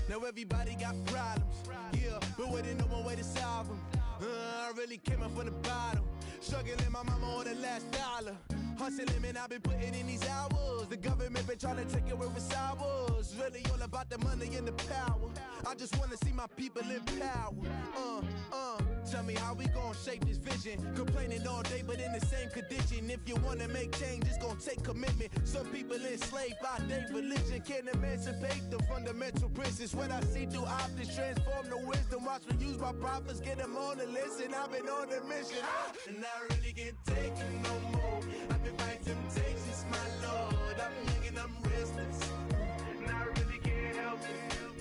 Now everybody got problems, yeah, but waiting no one way to solve them. I really came up from the bottom, struggling my mama on the last dollar. Hustling, man, I've been putting in these hours. The government been trying to take away what's ours. Really all about the money and the power. I just wanna see my people in power. Tell me how we gon' shape this vision. Complaining all day, but in the same condition. If you wanna make change, it's gon' take commitment. Some people enslaved by their religion can't emancipate the fundamental principles. What I see through optics transform the wisdom. Watch me use my prophets, get them on the list, and I've been on the mission. And I really can't take it no more. I've been fighting temptations, my Lord. I'm young and I'm restless, and I really can't help it.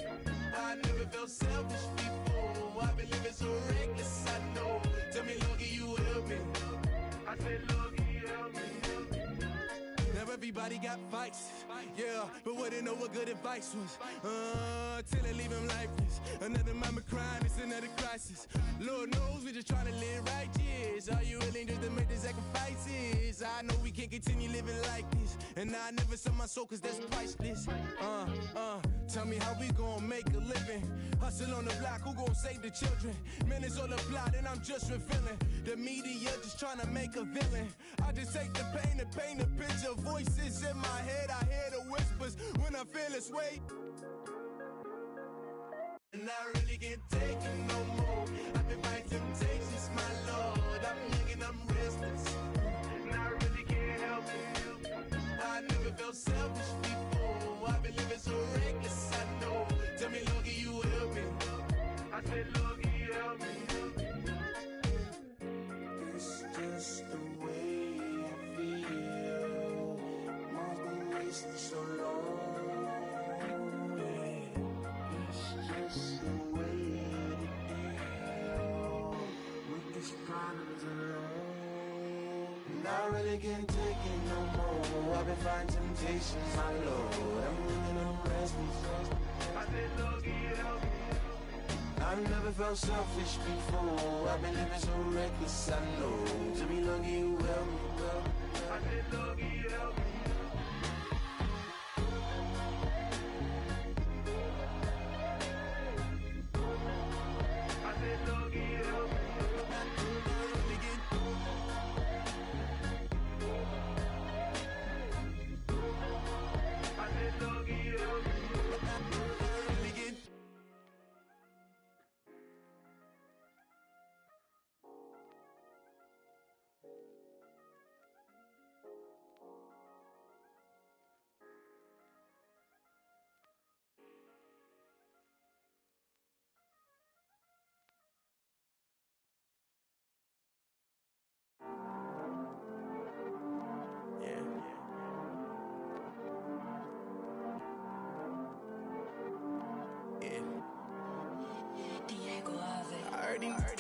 I never felt selfish before. I've been living so reckless, I know. Tell me, Lord, can you help me? I said, Lord, can you help me? Now everybody got fights, yeah, but wouldn't know what good advice was. Till they leave him lifeless. Another mama crying, it's another crisis. Lord knows we just trying to live righteous. Are you willing just to make the sacrifices? I know we can't continue living like this, and I never sell my soul cause that's priceless. Tell me how we gon' make a living. Hustle on the block, who gon' save the children? Man, it's all a plot and I'm just revealing. The media just trying to make a villain. I just take the pain and paint a picture. Voices in my head, I hear the whispers when I feel this way. And I really can't take it no more. I've been fighting temptations, my Lord. I'm young and I'm restless, and I really can't help it. I never felt selfish before. I've been living so reckless, I know. Tell me, Lord, can you help me? I said, Lord, can you help me? It's just the way I feel. Mom's been wasting so long. It's just the way to deal with these problems alone. And I really can't take it no more. I've been fighting temptations, my Lord. I'm living on restless. I said, Lord, can you help me? I've never felt selfish before. I've been living so reckless, I know. To be lucky you help me, girl. I said, Lord, can you help me? I said, Lord, can you help me? I said, Lord, can you help me?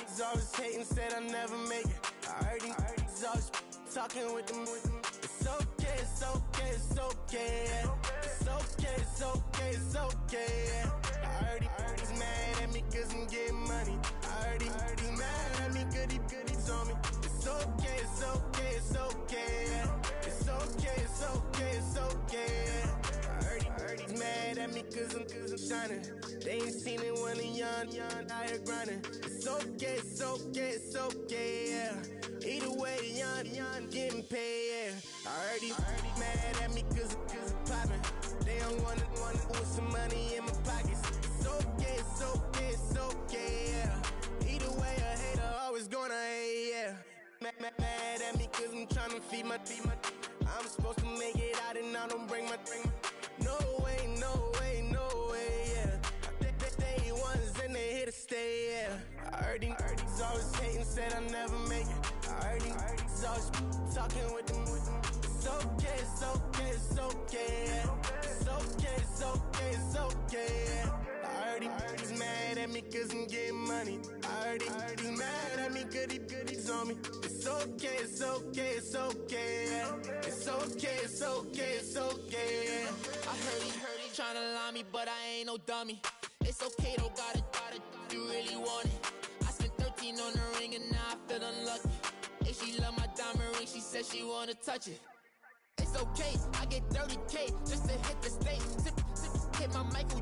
He's always hating, said I'll never make it. I heard he's always talking with them. It's okay, it's okay, it's okay. It's okay, it's okay, it's okay. I heard he's mad at me cause I'm getting money. I heard he's mad at me cause he's on me. It's okay, it's okay, it's okay. It's okay, it's okay, it's okay. I heard he's mad at me cause I'm shining. They ain't seen it when I'm young, out here grinding. It's okay, it's okay, it's okay, yeah. Either way, young, getting paid, yeah. I heard he's mad at me cause I'm poppin'. They don't wanna put some money in my pockets. It's okay, it's okay, it's okay, yeah. Either way, a hater always gonna hate, yeah. Mad at me cause I'm tryna feed my I'm supposed to make it out and I don't bring my No way, no way, no way, yeah. They ones and they here to stay, yeah. I heard he's always hating, said I'll never make it. I heard he's always talking with them. It's okay, it's okay, it's okay, yeah. It's okay, it's okay, it's okay, yeah. I heard he's mad at me cause I'm getting money. I heard he's mad at me cause he's on me. It's okay, it's okay, it's okay, yeah. It's okay, it's okay, it's okay, yeah. I heard he tryna lie me, but I ain't no dummy. It's okay though, got it, you really want it. I spent 13 on the ring and now I feel unlucky. Hey, she love my diamond ring, she said she wanna touch it. It's okay, I get 30K just to hit the stage. Hit my Michael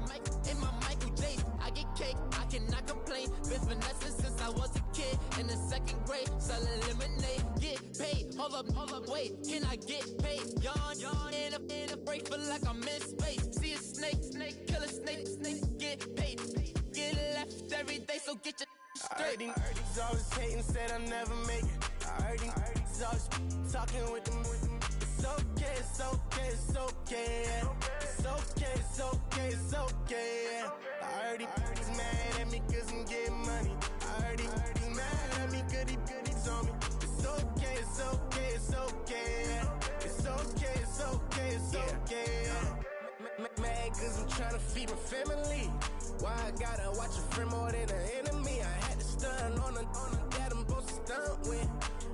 cannot complain. Been finessing since I was a kid in the 2nd grade. Selling lemonade, get paid. Hold up, wait, can I get paid? Yawn, in a break, feel like I'm in space. See a snake, kill a snake, get paid. Get left every day, so get your straight. I heard these always hating, said I'll never make it. I heard these always talking with them. It's okay, it's okay, it's okay. It's okay, it's okay, it's okay. I heard he's mad at me cause I'm getting money. I heard he's mad at me cause he's on me. It's okay, it's okay, it's okay. It's okay, it's okay, it's okay. Mad cause I'm trying to feed my family. Why I gotta watch a friend more than an enemy? I had to stun on the that I'm supposed to stunt with.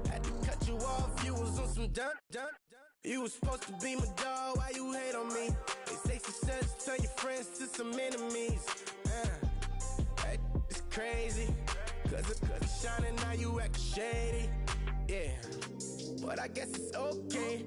Had to cut you off, you was on some dun. You was supposed to be my dog, why you hate on me? They say success turn your friends to some enemies. It's crazy, cause it's shining now you act shady. Yeah, but I guess it's okay.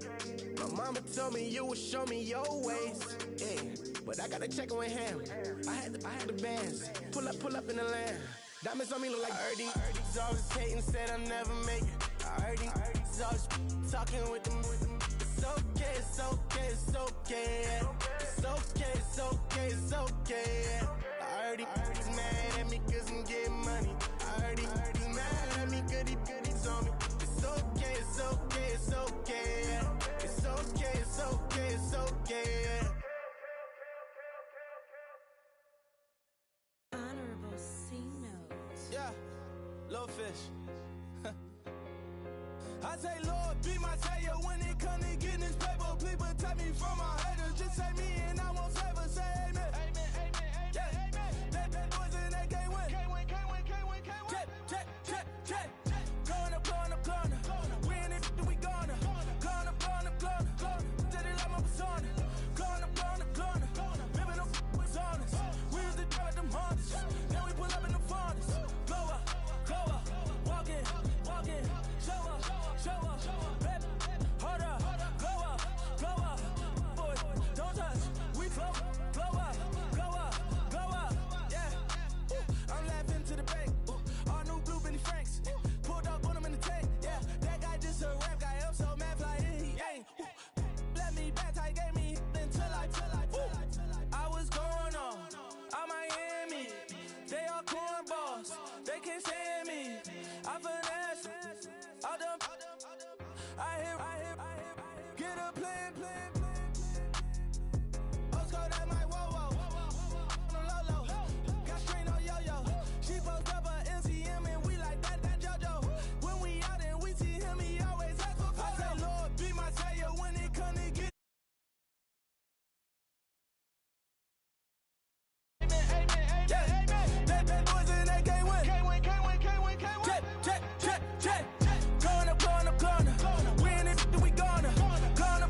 My mama told me you would show me your ways. Yeah, but I gotta check with him. I had the bands. Pull up in the land. Diamonds on me look like Erdy. Erdy's always hating, said I'll never make it. I heard he's always talking with them. It's okay, it's okay, it's okay. It's okay, it's okay, it's okay. I heard he's mad at me cause I'm getting money. I heard he's mad at me cause he's on me. It's okay, it's okay, it's okay. It's okay, it's okay, it's okay. Honorable C note. Yeah, little fish. I say, Lord, be my savior when it come to getting this paper. Please protect me from my haters. Just say me and I won't save her. Say amen. Amen, amen, yeah. Amen. That boys in that can't win. Can't win. Check. Going up. Win it, we gonna. Gonna. Did it like my persona. Gonna. Remember them was honest. We was the drug them hardest. Then we pull up in the furnace. Glow up. Walk in. Show up. Baby, hold up. Glow up. Boy, don't touch. We glow up. Yeah. Ooh, I'm laughing to the bank. All new blue Benny Franks. Pulled up on him in the tank. Yeah, that guy just a rap guy. I'm so mad fly in, he ain't. Let me back, I gave me until I. I was going on Miami. They all cornballs. They can't stand me. I finesse. All them. I hear. Get a plan. Osco, that my whoa. Low. Got strain on yo-yo. She post up a MCM and we like that JoJo. When we out and we see him, he always asks for photo. I say, Lord, be my savior when it come to get. Amen. Yeah. That boys in that can't win. Check. Going up. Win it, we gonna. Gonna.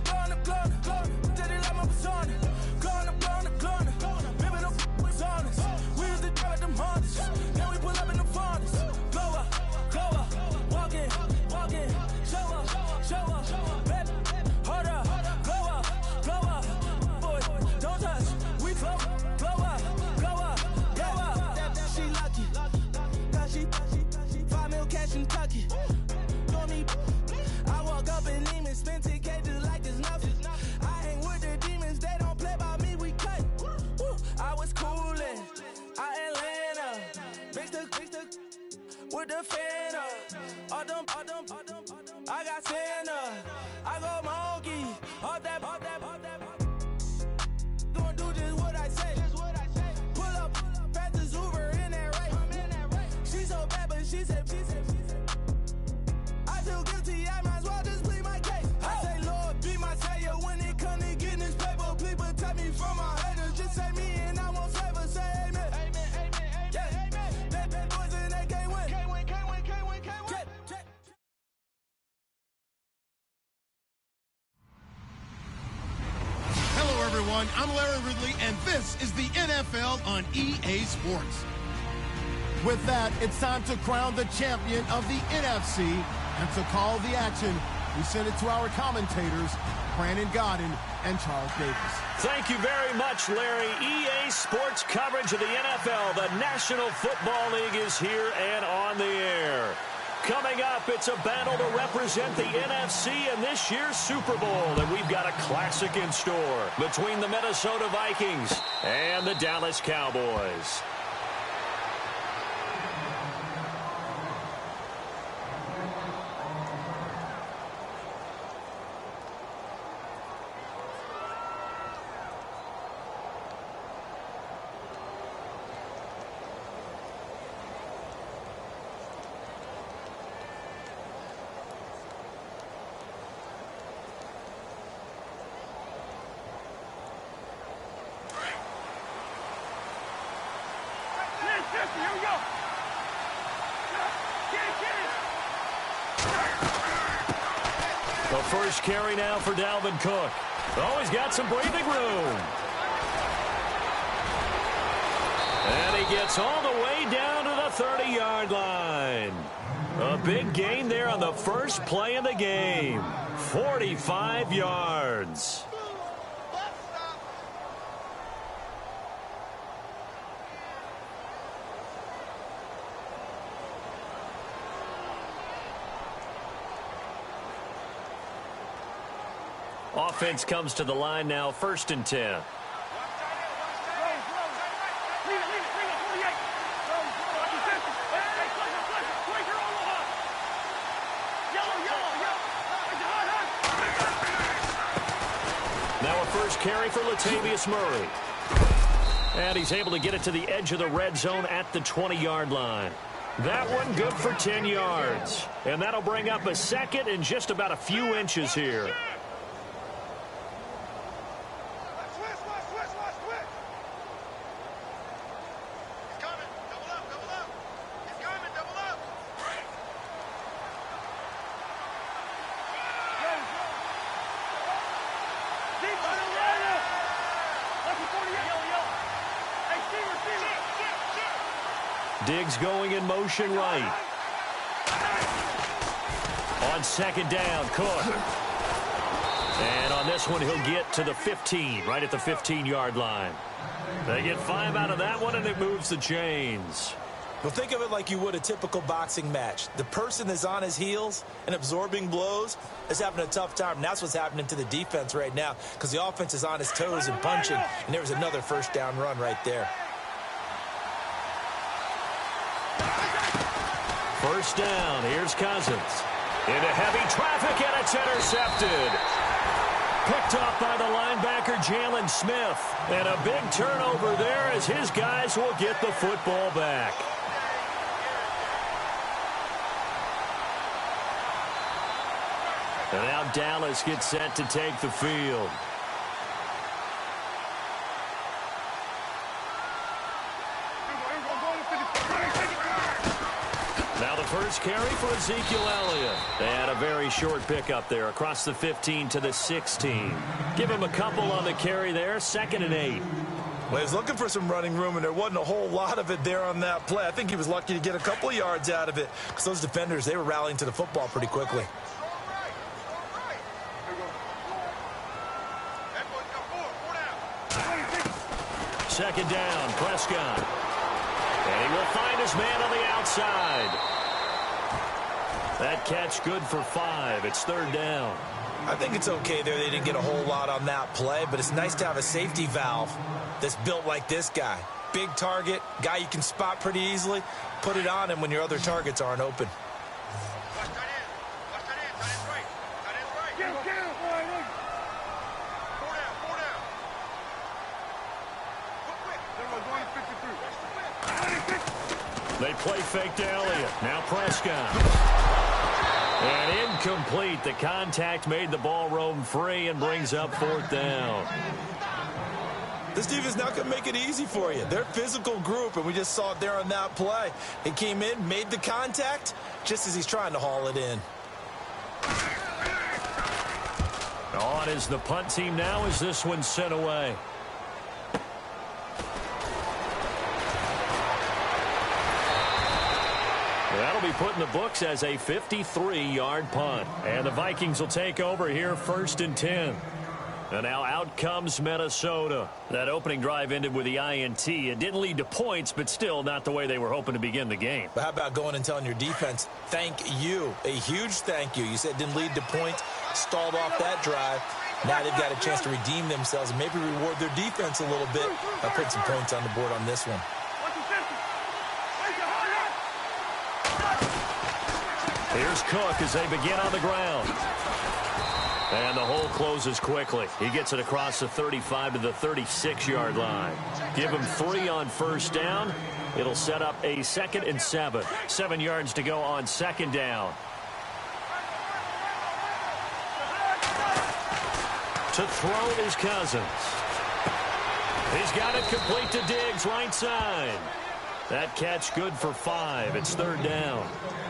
Did it like my persona. Gonna. Remember them was honest. We was the drug them hardest. Then we pull up in the furnace. Glow up. Walk in. Show up. Baby, hold up. Glow up. Boy, don't touch. We glow up. She lucky. Cause she 5 mil cash in Kentucky. Told me I walk up in demons, spend 10K just like it's nothing. I hang with the demons, they don't play by me, we cut. I was coolin', Atlanta, mixed with the Fanta. All them, I got Santa, I go monkey, all that. Gonna do just what I say. Pull up, pass the Uber in that race. She so bad, but she said. I feel guilty, I might as well just plead my case. I say, Lord, be my savior when it come to getting this paper. Please protect me from my haters. Just say me and I won't save her. Say amen. Amen. Yeah. That boys in that can't win. Check. Hello, everyone. I'm Larry Ridley, and this is the NFL on EA Sports. With that, it's time to crown the champion of the NFC and to call the action. We send it to our commentators, Brandon Godden and Charles Davis. Thank you very much, Larry. EA Sports coverage of the NFL. The National Football League is here and on the air. Coming up, it's a battle to represent the NFC in this year's Super Bowl. And we've got a classic in store between the Minnesota Vikings and the Dallas Cowboys. The first carry now for Dalvin Cook. Oh, he's got some breathing room. And he gets all the way down to the 30-yard line. A big gain there on the first play of the game. 45 yards. Offense comes to the line now, 1st and 10. Now a first carry for Latavius Murray. And he's able to get it to the edge of the red zone at the 20-yard line. That one good for 10 yards. And that'll bring up a second and just about a few inches here. Diggs going in motion right. On 2nd down, Cook. And on this one, he'll get to the 15, right at the 15-yard line. They get 5 out of that one, and it moves the chains. Well, think of it like you would a typical boxing match. The person is on his heels and absorbing blows is having a tough time. And that's what's happening to the defense right now because the offense is on his toes and punching, and there was another first down run right there. First down, here's Cousins. Into heavy traffic, and it's intercepted. Picked off by the linebacker, Jalen Smith. And a big turnover there as his guys will get the football back. And now Dallas gets set to take the field. Now the first carry for Ezekiel Elliott. They had a very short pickup there across the 15 to the 16. Give him a couple on the carry there, 2nd and 8. Well, he was looking for some running room, and there wasn't a whole lot of it there on that play. I think he was lucky to get a couple of yards out of it because those defenders, they were rallying to the football pretty quickly. Second down, Prescott. And he will find his man on the outside. That catch good for 5. It's 3rd down. I think it's okay there. They didn't get a whole lot on that play, but it's nice to have a safety valve that's built like this guy. Big target, guy you can spot pretty easily. Put it on him when your other targets aren't open. They play fake to Elliott. Now Prescott. And incomplete. The contact made the ball roam free and brings up 4th down. This defense not going to make it easy for you. They're a physical group, and we just saw it there on that play. He came in, made the contact, just as he's trying to haul it in. On is the punt team now as this one's sent away. That'll be put in the books as a 53-yard punt. And the Vikings will take over here 1st and 10. And now out comes Minnesota. That opening drive ended with the INT. It didn't lead to points, but still not the way they were hoping to begin the game. But how about going and telling your defense, thank you, a huge thank you. You said it didn't lead to points, stalled off that drive. Now they've got a chance to redeem themselves and maybe reward their defense a little bit by putting some points on the board on this one. Here's Cook as they begin on the ground. And the hole closes quickly. He gets it across the 35 to the 36-yard line. Give him 3 on 1st down. It'll set up a 2nd and 7. 7 yards to go on 2nd down. To throw is Cousins. He's got it complete to Diggs, right side. That catch good for 5. It's 3rd down.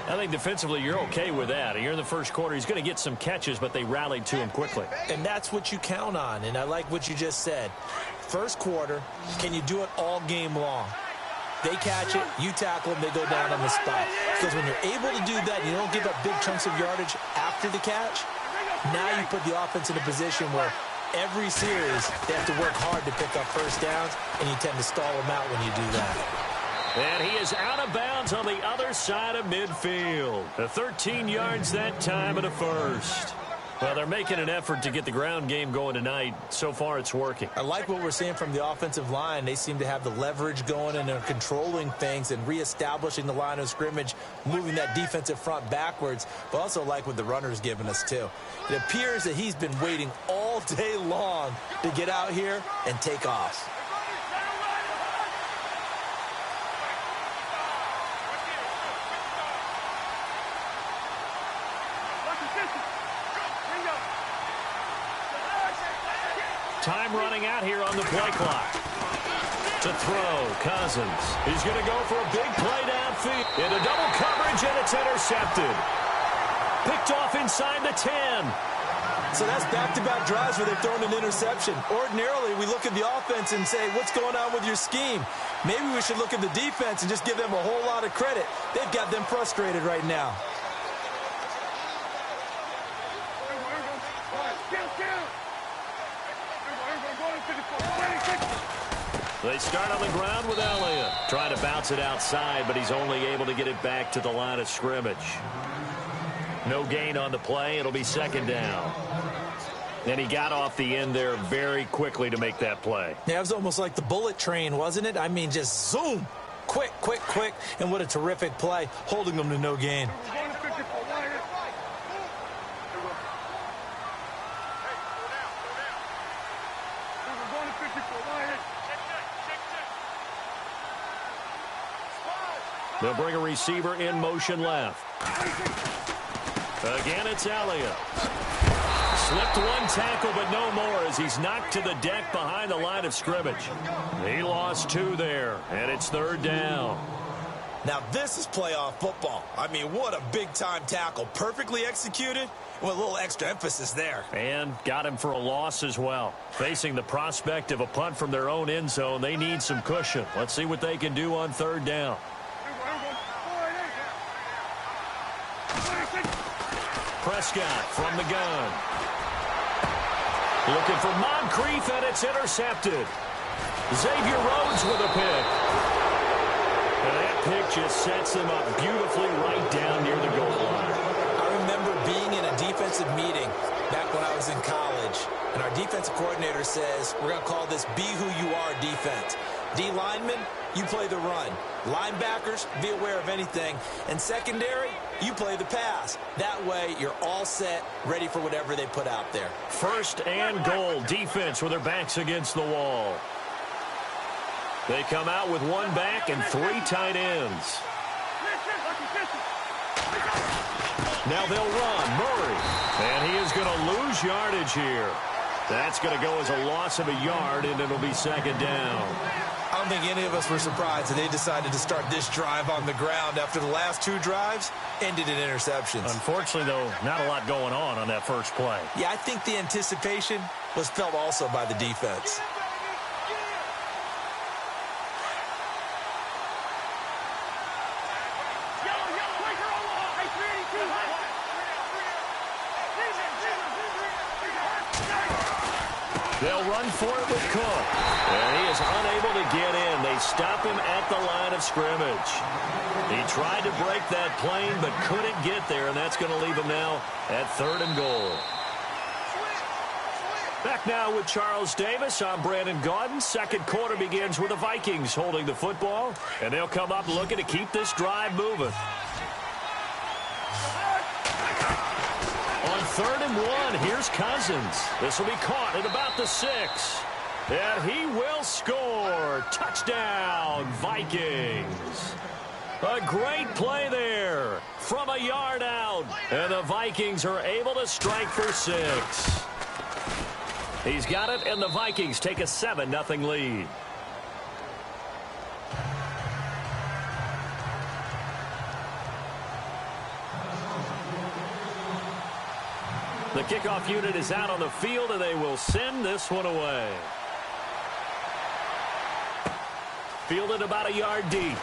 I think defensively you're okay with that. You're in the first quarter. He's going to get some catches, but they rallied to him quickly. And that's what you count on, and I like what you just said. First quarter, can you do it all game long? They catch it, you tackle them, they go down on the spot. Because when you're able to do that, you don't give up big chunks of yardage after the catch, now you put the offense in a position where every series they have to work hard to pick up 1st downs, and you tend to stall them out when you do that. And he is out of bounds on the other side of midfield. 13 yards that time and a 1st. Well, they're making an effort to get the ground game going tonight. So far, it's working. I like what we're seeing from the offensive line. They seem to have the leverage going and are controlling things and reestablishing the line of scrimmage, moving that defensive front backwards. But also like what the runner's giving us, too. It appears that he's been waiting all day long to get out here and take off. Time running out here on the play clock. To throw, Cousins. He's going to go for a big play downfield. Into double coverage, and it's intercepted. Picked off inside the 10. So that's back-to-back drives where they've thrown an interception. Ordinarily, we look at the offense and say, what's going on with your scheme? Maybe we should look at the defense and just give them a whole lot of credit. They've got them frustrated right now. They start on the ground with Elliott. Trying to bounce it outside, but he's only able to get it back to the line of scrimmage. No gain on the play. It'll be 2nd down. And he got off the end there very quickly to make that play. Yeah, it was almost like the bullet train, wasn't it? I mean, just zoom. Quick, quick, quick. And what a terrific play, holding them to no gain. They'll bring a receiver in motion left. Again, it's Elliott. Slipped one tackle, but no more as he's knocked to the deck behind the line of scrimmage. He lost 2 there, and it's 3rd down. Now, this is playoff football. I mean, what a big-time tackle. Perfectly executed with a little extra emphasis there. And got him for a loss as well. Facing the prospect of a punt from their own end zone, they need some cushion. Let's see what they can do on 3rd down. Prescott from the gun. Looking for Moncrief, and it's intercepted. Xavier Rhodes with a pick. And that pick just sets him up beautifully right down near the goal line. I remember being in a defensive meeting back when I was in college, and our defensive coordinator says, we're going to call this Be Who You Are defense. D linemen, you play the run. Linebackers, be aware of anything. And secondary, you play the pass. That way, you're all set, ready for whatever they put out there. 1st and goal. Defense with their backs against the wall. They come out with 1 back and 3 tight ends. Now they'll run. Murray. And he is going to lose yardage here. That's going to go as a loss of a yard, and it'll be 2nd down. I don't think any of us were surprised that they decided to start this drive on the ground after the last 2 drives ended in interceptions. Unfortunately, though, not a lot going on that first play. Yeah, I think the anticipation was felt also by the defense. They'll run for it with Cook. And he is unable to get in. They stop him at the line of scrimmage. He tried to break that plane but couldn't get there, and that's going to leave him now at 3rd and goal. Back now with Charles Davis. I'm Brandon Gaudin. Second quarter begins with the Vikings holding the football, and they'll come up looking to keep this drive moving. On 3rd and 1, here's Cousins. This will be caught at about the 6. And he will score. Touchdown, Vikings. A great play there from a yard out. And the Vikings are able to strike for 6. He's got it, and the Vikings take a 7-0 lead. The kickoff unit is out on the field, and they will send this one away. Fielded about a yard deep.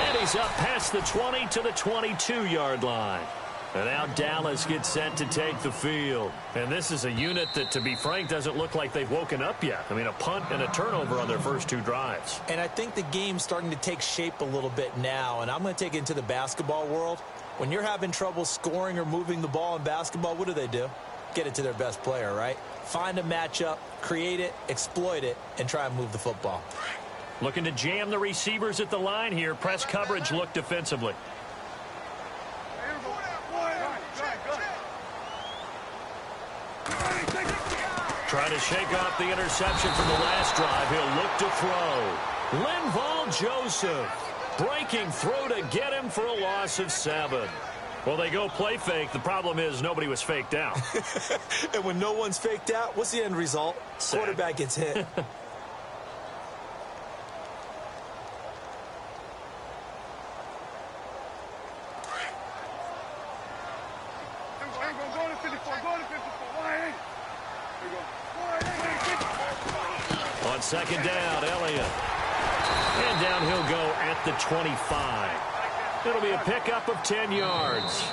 And he's up past the 20 to the 22-yard line. And now Dallas gets set to take the field. And this is a unit that, to be frank, doesn't look like they've woken up yet. I mean, a punt and a turnover on their first 2 drives. And I think the game's starting to take shape a little bit now. And I'm going to take it into the basketball world. When you're having trouble scoring or moving the ball in basketball, what do? Get it to their best player, right? Find a matchup, create it, exploit it, and try and move the football. Looking to jam the receivers at the line here. Press coverage look defensively. Trying to shake off the interception from the last drive. He'll look to throw. Linval Joseph breaking through to get him for a loss of 7. Well, they go play fake. The problem is nobody was faked out. And when no one's faked out, what's the end result? Sack. Quarterback gets hit. On 2nd down, Elliott. And down he'll go at the 25. It'll be a pickup of 10 yards.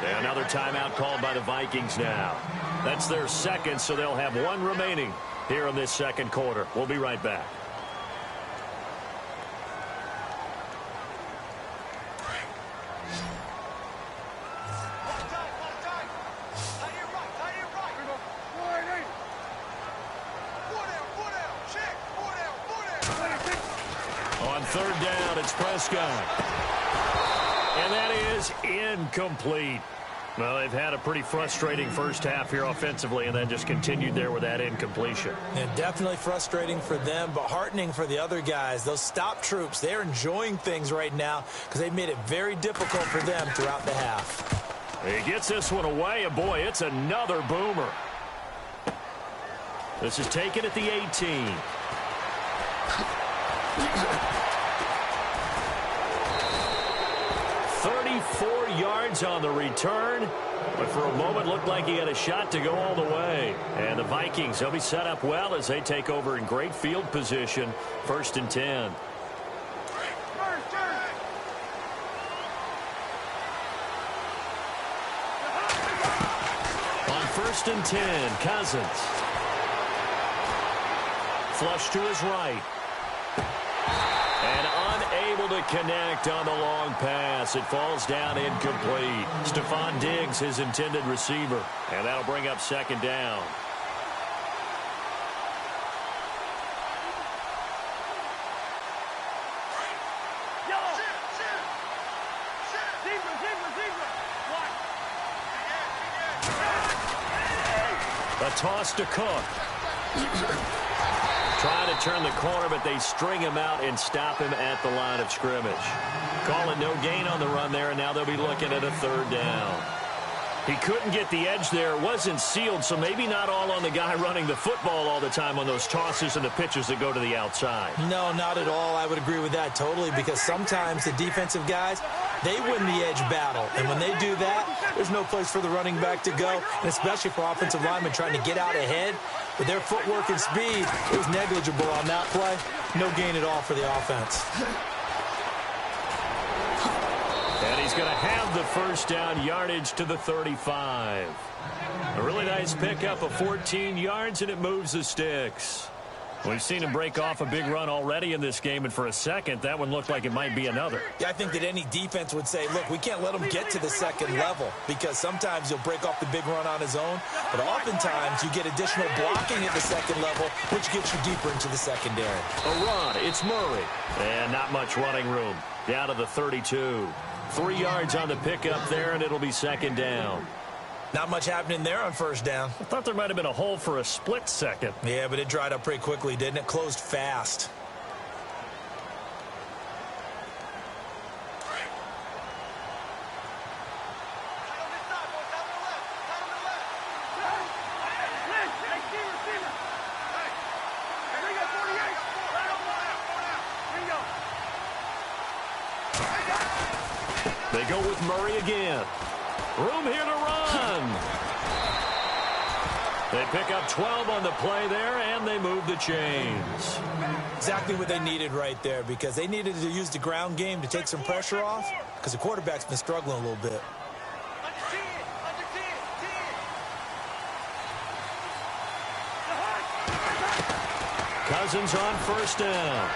And another timeout called by the Vikings now. That's their 2nd, so they'll have 1 remaining here in this 2nd quarter. We'll be right back. On 3rd down, it's Prescott. And that is incomplete. Well, they've had a pretty frustrating first half here offensively, and then just continued there with that incompletion. And definitely frustrating for them, but heartening for the other guys. Those stop troops, they're enjoying things right now because they've made it very difficult for them throughout the half. He gets this one away, and boy, it's another boomer. This is taken at the 18. 34 yards on the return, but for a moment looked like he had a shot to go all the way. And the Vikings, they'll be set up well as they take over in great field position. 1st and 10. On 1st and 10, Cousins. Flush to his right. And unable to connect on the long pass. It falls down incomplete. Stephon Diggs, his intended receiver. And that'll bring up 2nd down. A toss to Cook. Trying to turn the corner, but they string him out and stop him at the line of scrimmage. Call it no gain on the run there, and now they'll be looking at a 3rd down. He couldn't get the edge there. It wasn't sealed, so maybe not all on the guy running the football all the time on those tosses and the pitches that go to the outside. No, not at all. I would agree with that totally, because sometimes the defensive guys, they win the edge battle. And when they do that, there's no place for the running back to go, and especially for offensive linemen trying to get out ahead. With their footwork and speed, it was negligible on that play. No gain at all for the offense. And he's going to have the first down, yardage to the 35. A really nice pickup of 14 yards, and it moves the sticks. We've seen him break off a big run already in this game, and for a second, that one looked like it might be another. Yeah, I think that any defense would say, look, we can't let him get to the second level, because sometimes he'll break off the big run on his own, but oftentimes you get additional blocking at the second level, which gets you deeper into the secondary. A run, it's Murray. And not much running room. Down to the 32. 3 yards on the pickup there, and it'll be second down. Not much happening there on first down. I thought there might have been a hole for a split second. Yeah, but it dried up pretty quickly, didn't it? Closed fast. They go with Murray again. Room here to run. They pick up 12 on the play there, and they move the chains. Exactly what they needed right there, because they needed to use the ground game to take some pressure off, because the quarterback's been struggling a little bit. Cousins on first down.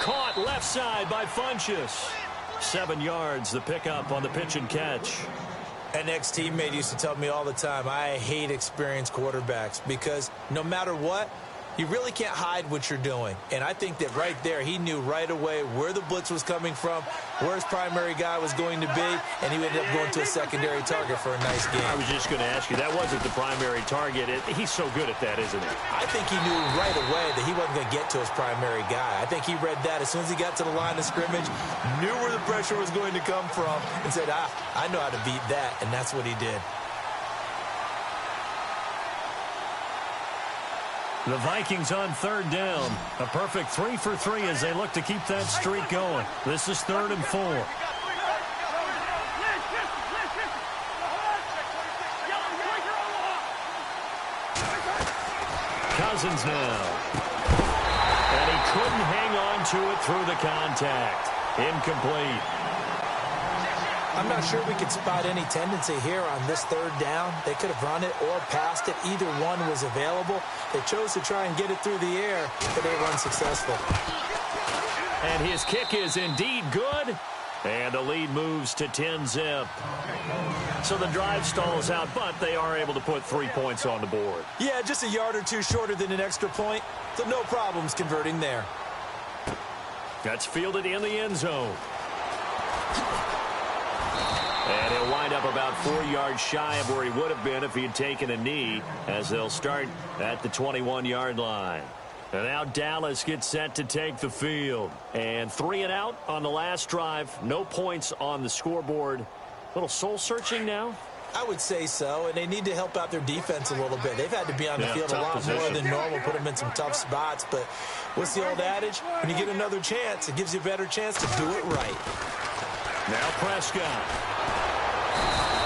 Caught left side by Funchess. 7 yards, the pickup on the pitch and catch. An ex-teammate used to tell me all the time, I hate experienced quarterbacks because no matter what, you really can't hide what you're doing. And I think that right there, he knew right away where the blitz was coming from, where his primary guy was going to be, and he ended up going to a secondary target for a nice game. I was just going to ask you, that wasn't the primary target. He's so good at that, isn't he? I think he knew right away that he wasn't going to get to his primary guy. I think he read that as soon as he got to the line of scrimmage, knew where the pressure was going to come from, and said, I know how to beat that, and that's what he did. The Vikings on third down. A perfect 3 for 3 as they look to keep that streak going. This is 3rd and 4. Cousins now. And he couldn't hang on to it through the contact. Incomplete. I'm not sure we could spot any tendency here on this 3rd down. They could have run it or passed it. Either one was available. They chose to try and get it through the air, but they were unsuccessful. And his kick is indeed good. And the lead moves to 10-zip. So the drive stalls out, but they are able to put 3 points on the board. Yeah, just a yard or two shorter than an extra point. So no problems converting there. That's fielded in the end zone. And he'll wind up about 4 yards shy of where he would have been if he had taken a knee, as they'll start at the 21-yard line. And now Dallas gets set to take the field. And 3 and out on the last drive. No points on the scoreboard. A little soul-searching now? I would say so, and they need to help out their defense a little bit. They've had to be on the field a lot more than normal, put them in some tough spots. But what's the old adage? When you get another chance, it gives you a better chance to do it right. Now Prescott.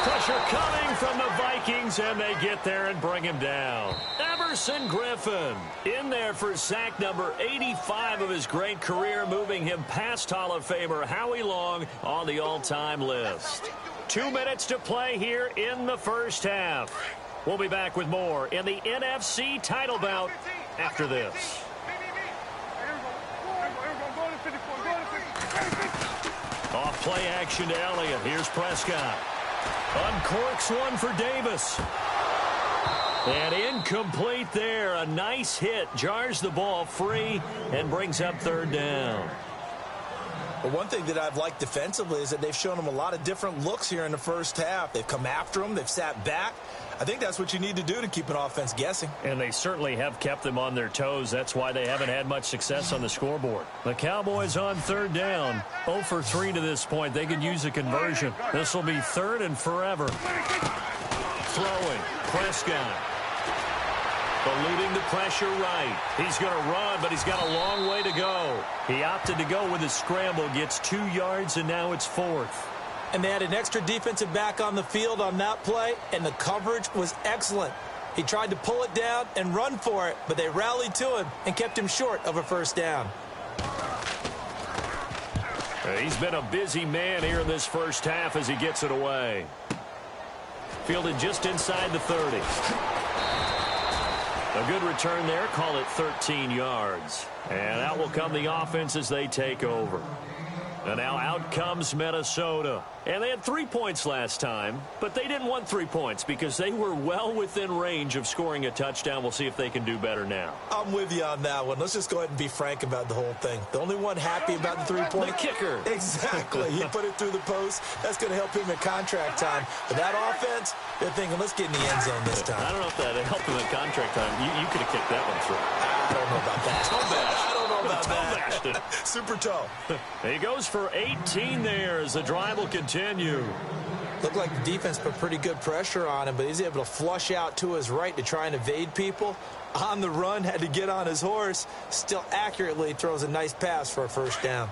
Pressure coming from the Vikings, and they get there and bring him down. Everson Griffin in there for sack number 85 of his great career, moving him past Hall of Famer Howie Long on the all-time list. 2 minutes to play here in the first half. We'll be back with more in the NFC title bout after this. Off play action to Elliott. Here's Prescott. Uncorks one for Davis. And incomplete there. A nice hit. Jars the ball free and brings up 3rd down. But one thing that I've liked defensively is that they've shown them a lot of different looks here in the first half. They've come after them. They've sat back. I think that's what you need to do to keep an offense guessing. And they certainly have kept them on their toes. That's why they haven't had much success on the scoreboard. The Cowboys on 3rd down. 0 for 3 to this point. They could use a conversion. This will be 3rd and forever. Throwing. Prescott. Eluding the pressure right. He's going to run, but he's got a long way to go. He opted to go with a scramble. Gets 2 yards, and now it's 4th. And they had an extra defensive back on the field on that play, and the coverage was excellent. He tried to pull it down and run for it, but they rallied to him and kept him short of a first down. He's been a busy man here in this first half as he gets it away. Fielded just inside the 30. A good return there. Call it 13 yards. And out will come the offense as they take over. And now out comes Minnesota. And they had 3 points last time, but they didn't want 3 points because they were well within range of scoring a touchdown. We'll see if they can do better now. I'm with you on that one. Let's just go ahead and be frank about the whole thing. The only one happy about the 3-point. The kicker. Exactly. He put it through the post. That's going to help him in contract time. But that offense, they're thinking, let's get in the end zone this time. I don't know if that helped him in contract time. You could have kicked that one through. I don't know about that. I don't know about that. Super toe. He goes for 18 there as the drive will continue. Looked like the defense put pretty good pressure on him, but he's able to flush out to his right to try and evade people. On the run, had to get on his horse. Still accurately throws a nice pass for a first down.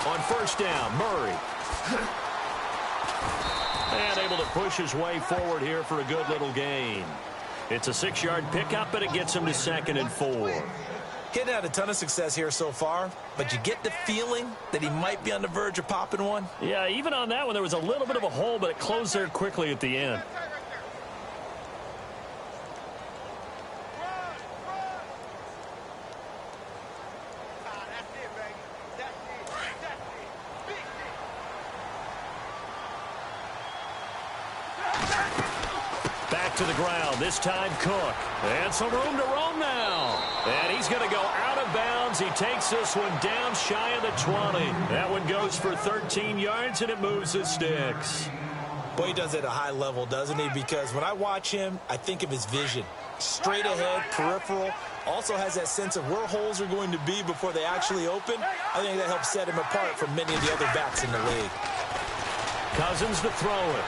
On first down, Murray. And able to push his way forward here for a good little gain. It's a 6-yard pickup, but it gets him to 2nd and 4. Getting had a ton of success here so far, but you get the feeling that he might be on the verge of popping one. Yeah, even on that one, there was a little bit of a hole, but it closed there quickly at the end. To the ground, this time Cook. And some room to roam now. And he's going to go out of bounds. He takes this one down shy of the 20. That one goes for 13 yards, and it moves the sticks. Boy, he does it at a high level, doesn't he? Because when I watch him, I think of his vision. Straight ahead, peripheral. Also has that sense of where holes are going to be before they actually open. I think that helps set him apart from many of the other backs in the league. Cousins to throw it.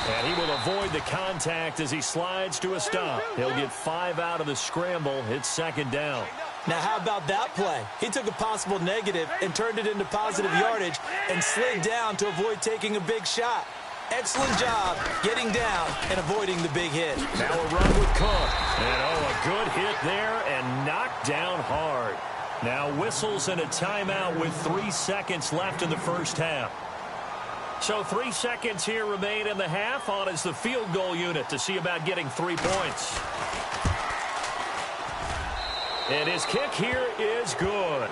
And he will avoid the contact as he slides to a stop. He'll get 5 out of the scramble. It's 2nd down. Now, how about that play? He took a possible negative and turned it into positive yardage and slid down to avoid taking a big shot. Excellent job getting down and avoiding the big hit. Now a run with Cook. And, a good hit there and knocked down hard. Now whistles and a timeout with 3 seconds left in the first half. So 3 seconds here remain in the half. On is the field goal unit to see about getting 3 points. And his kick here is good.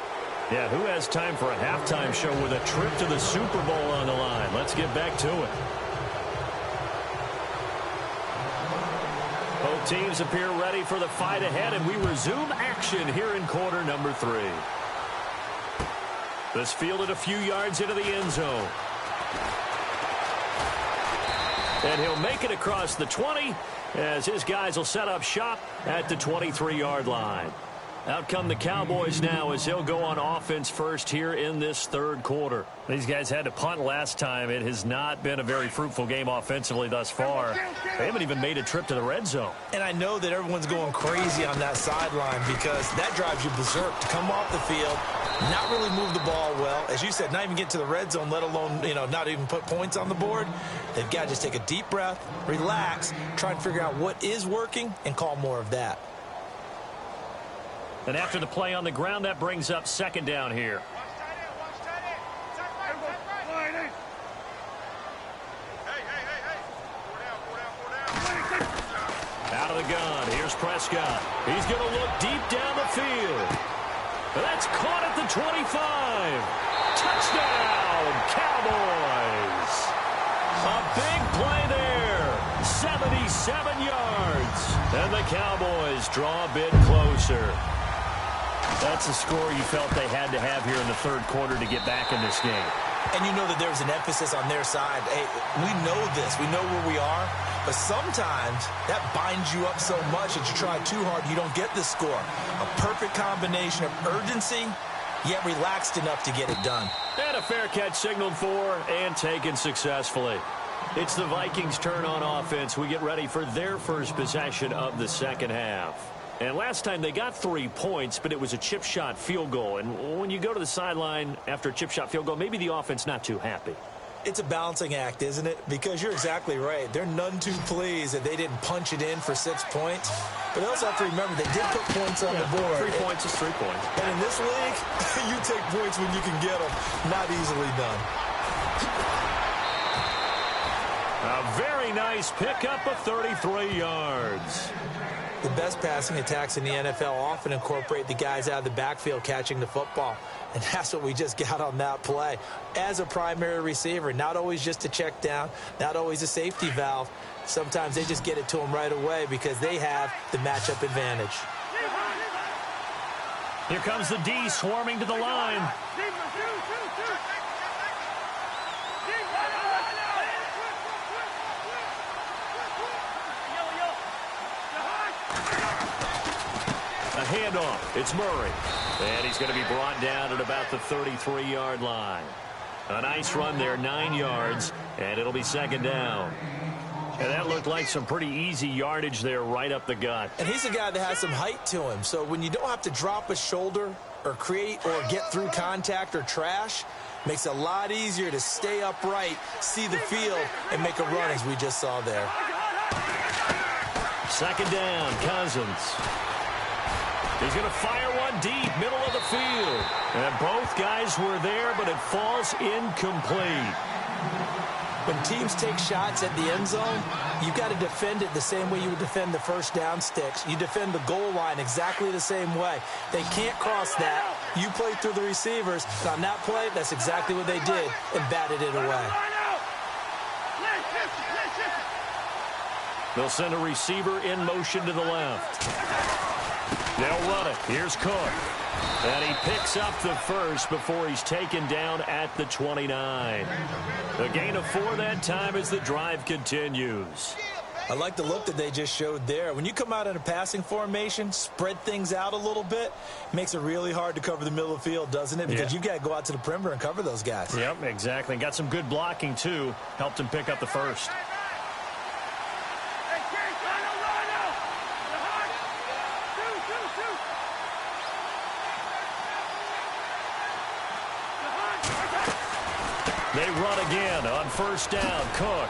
Yeah, who has time for a halftime show with a trip to the Super Bowl on the line? Let's get back to it. Both teams appear ready for the fight ahead, and we resume action here in quarter number 3. This fielded a few yards into the end zone. And he'll make it across the 20 as his guys will set up shop at the 23-yard line. Out come the Cowboys now as they'll go on offense first here in this 3rd quarter. These guys had to punt last time. It has not been a very fruitful game offensively thus far. They haven't even made a trip to the red zone. And I know that everyone's going crazy on that sideline because that drives you berserk to come off the field, not really move the ball well. As you said, not even get to the red zone, let alone, not even put points on the board. They've got to just take a deep breath, relax, try and figure out what is working, and call more of that. And after the play on the ground, that brings up 2nd down here. Out of the gun, here's Prescott. He's going to look deep down the field. That's caught at the 25. Touchdown, Cowboys. A big play there. 77 yards. And the Cowboys draw a bit closer. That's a score you felt they had to have here in the 3rd quarter to get back in this game. And you know that there's an emphasis on their side. Hey, we know this. We know where we are. But sometimes that binds you up so much that you try too hard, you don't get the score. A perfect combination of urgency, yet relaxed enough to get it done. And a fair catch signaled for and taken successfully. It's the Vikings' turn on offense. We get ready for their first possession of the 2nd half. And last time they got 3 points, but it was a chip shot field goal. And when you go to the sideline after a chip shot field goal, maybe the offense not too happy. It's a balancing act, isn't it? Because you're exactly right. They're none too pleased that they didn't punch it in for 6 points. But they also have to remember they did put points on the board. 3 points is 3 points. And in this league, you take points when you can get them. Not easily done. A very nice pickup of 33 yards. The best passing attacks in the NFL often incorporate the guys out of the backfield catching the football. And that's what we just got on that play. As a primary receiver, not always just a check down, not always a safety valve. Sometimes they just get it to them right away because they have the matchup advantage. Here comes the D swarming to the line. A handoff. It's Murray. And he's going to be brought down at about the 33-yard line. A nice run there, 9 yards, and it'll be second down. And that looked like some pretty easy yardage there right up the gut. And he's a guy that has some height to him. So when you don't have to drop a shoulder or create or get through contact or trash, makes it a lot easier to stay upright, see the field, and make a run as we just saw there. Second down, Cousins. He's going to fire one deep, middle of the field. And both guys were there, but it falls incomplete. When teams take shots at the end zone, you've got to defend it the same way you would defend the first down sticks. You defend the goal line exactly the same way. They can't cross that. You play through the receivers. And on that play, that's exactly what they did and batted it away. They'll send a receiver in motion to the left. They'll run it. Here's Cook. And he picks up the first before he's taken down at the 29. A gain of 4 that time as the drive continues. I like the look that they just showed there. When you come out in a passing formation, spread things out a little bit, makes it really hard to cover the middle of the field, doesn't it? Because you've got to go out to the perimeter and cover those guys. Yep, exactly. Got some good blocking, too. Helped him pick up the first. They run again on first down. Cook.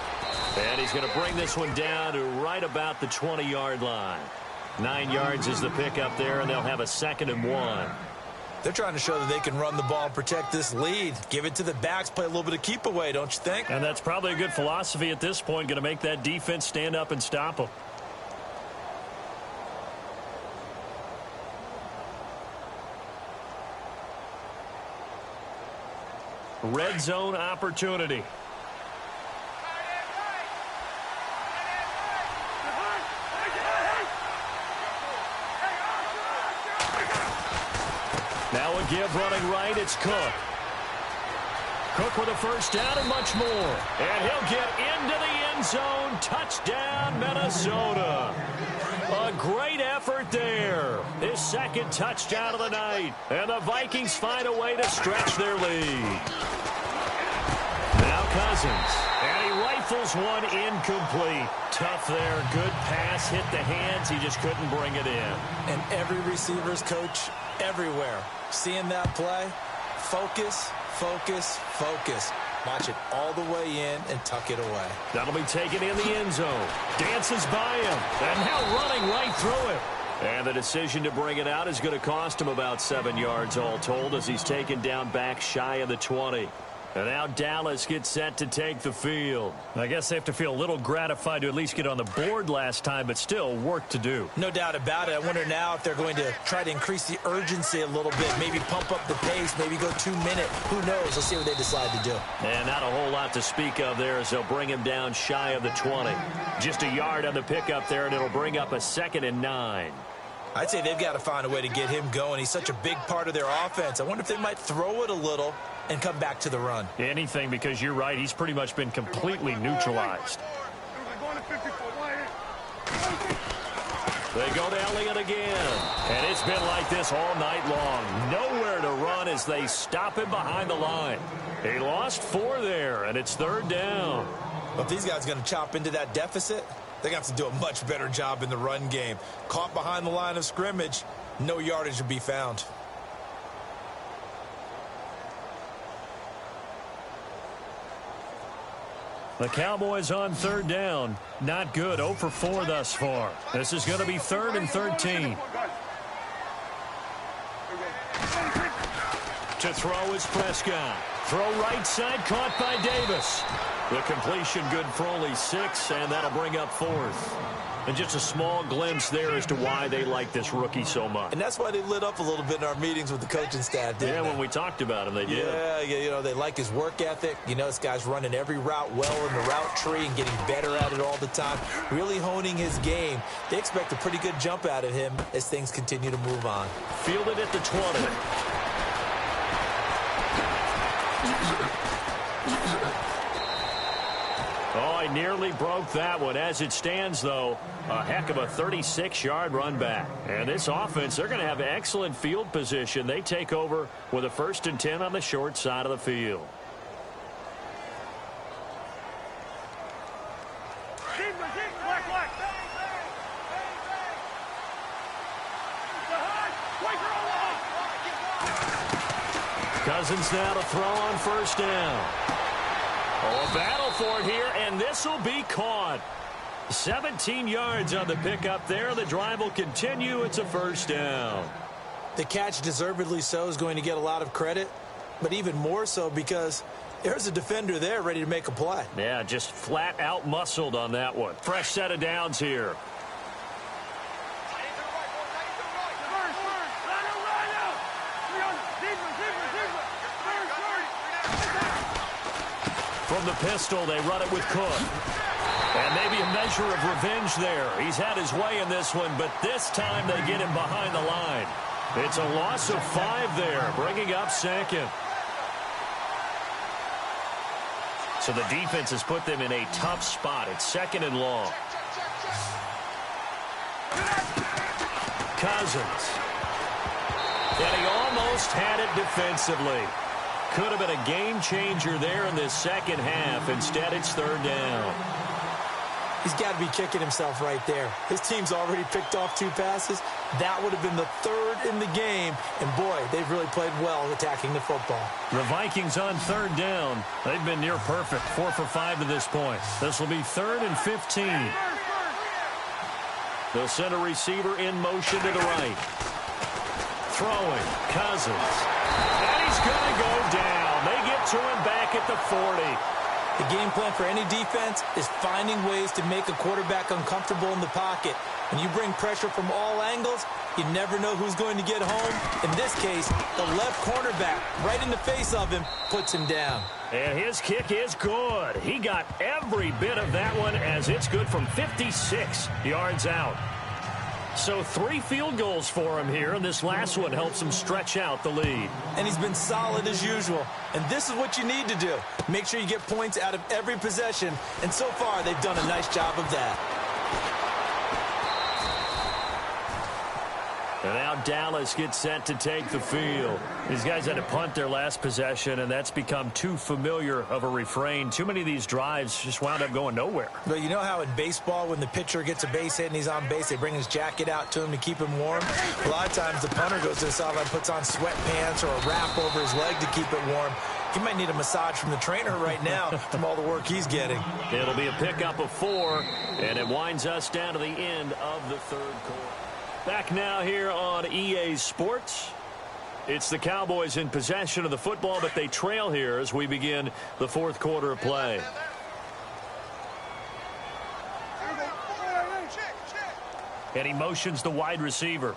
And he's going to bring this one down to right about the 20-yard line. 9 yards is the pickup there, and they'll have a 2nd and 1. They're trying to show that they can run the ball and protect this lead. Give it to the backs, play a little bit of keep away, don't you think? And that's probably a good philosophy at this point, going to make that defense stand up and stop them. Red zone opportunity. Now a give running right. It's Cook. Cook with a first down and much more. And he'll get into the end zone. Touchdown, Minnesota. A great effort there. His 2nd touchdown of the night. And the Vikings find a way to stretch their lead. Now Cousins. And he rifles one incomplete. Tough there. Good pass. Hit the hands. He just couldn't bring it in. And every receiver's coach everywhere, seeing that play, focus, focus, focus. Watch it all the way in and tuck it away. That'll be taken in the end zone. Dances by him. And now running right through it. And the decision to bring it out is going to cost him about 7 yards all told as he's taken down back shy of the 20. And now Dallas gets set to take the field. I guess they have to feel a little gratified to at least get on the board last time, but still work to do. No doubt about it. I wonder now if they're going to try to increase the urgency a little bit, maybe pump up the pace, maybe go 2 minute. Who knows? Let's see what they decide to do. And not a whole lot to speak of there as they'll bring him down shy of the 20. Just a yard on the pickup there, and it'll bring up a 2nd and 9. I'd say they've got to find a way to get him going. He's such a big part of their offense. I wonder if they might throw it a little and come back to the run. Anything, because you're right. He's pretty much been completely neutralized. They go to Elliott again. And it's been like this all night long. Nowhere to run as they stop him behind the line. He lost 4 there, and it's 3rd down. Well, if these guys are going to chop into that deficit, they're going to have to do a much better job in the run game. Caught behind the line of scrimmage, no yardage to be found. The Cowboys on third down. Not good. 0 for 4 thus far. This is going to be 3rd and 13. To throw is Prescott. Throw right side, caught by Davis. The completion good for only 6, and that'll bring up 4th. And just a small glimpse there as to why they like this rookie so much. And that's why they lit up a little bit in our meetings with the coaching staff, didn't they? When we talked about him, they did. Yeah, you know, they like his work ethic. You know, this guy's running every route well in the route tree and getting better at it all the time, really honing his game. They expect a pretty good jump out of him as things continue to move on. Fielded at the 20. Oh, I nearly broke that one. As it stands, though, a heck of a 36-yard run back. And this offense, they're going to have excellent field position. They take over with a 1st and 10 on the short side of the field. Cousins now to throw on 1st down. Oh, a battle for it here, and this will be caught. 17 yards on the pickup there. The drive will continue. It's a 1st down. The catch, deservedly so, is going to get a lot of credit, but even more so because there's a defender there ready to make a play. Yeah, just flat out muscled on that one. Fresh set of downs here. From the pistol, they run it with Cook. And maybe a measure of revenge there. He's had his way in this one, but this time they get him behind the line. It's a loss of 5 there, bringing up 2nd. So the defense has put them in a tough spot. It's 2nd and long. Cousins. And he almost had it defensively. Could have been a game changer there in this second half. Instead, it's 3rd down. He's got to be kicking himself right there. His team's already picked off 2 passes. That would have been the 3rd in the game. And, boy, they've really played well attacking the football. The Vikings on 3rd down. They've been near perfect. 4 for 5 to this point. This will be 3rd and 15. They'll send a receiver in motion to the right. Throwing. Cousins. And he's going to go down. They get to him back at the 40. The game plan for any defense is finding ways to make a quarterback uncomfortable in the pocket. When you bring pressure from all angles, you never know who's going to get home. In this case, the left cornerback, right in the face of him, puts him down. And his kick is good. He got every bit of that one as it's good from 56 yards out. So 3 field goals for him here, and this last one helps him stretch out the lead. And he's been solid as usual. And this is what you need to do. Make sure you get points out of every possession. And so far, they've done a nice job of that. And now Dallas gets set to take the field. These guys had to punt their last possession, and that's become too familiar of a refrain. Too many of these drives just wound up going nowhere. But you know how in baseball, when the pitcher gets a base hit and he's on base, they bring his jacket out to him to keep him warm? A lot of times the punter goes to the sideline, puts on sweatpants or a wrap over his leg to keep it warm. He might need a massage from the trainer right now from all the work he's getting. It'll be a pickup of 4, and it winds us down to the end of the 3rd quarter. Back now here on EA Sports. It's the Cowboys in possession of the football, but they trail here as we begin the 4th quarter of play. And he motions the wide receiver.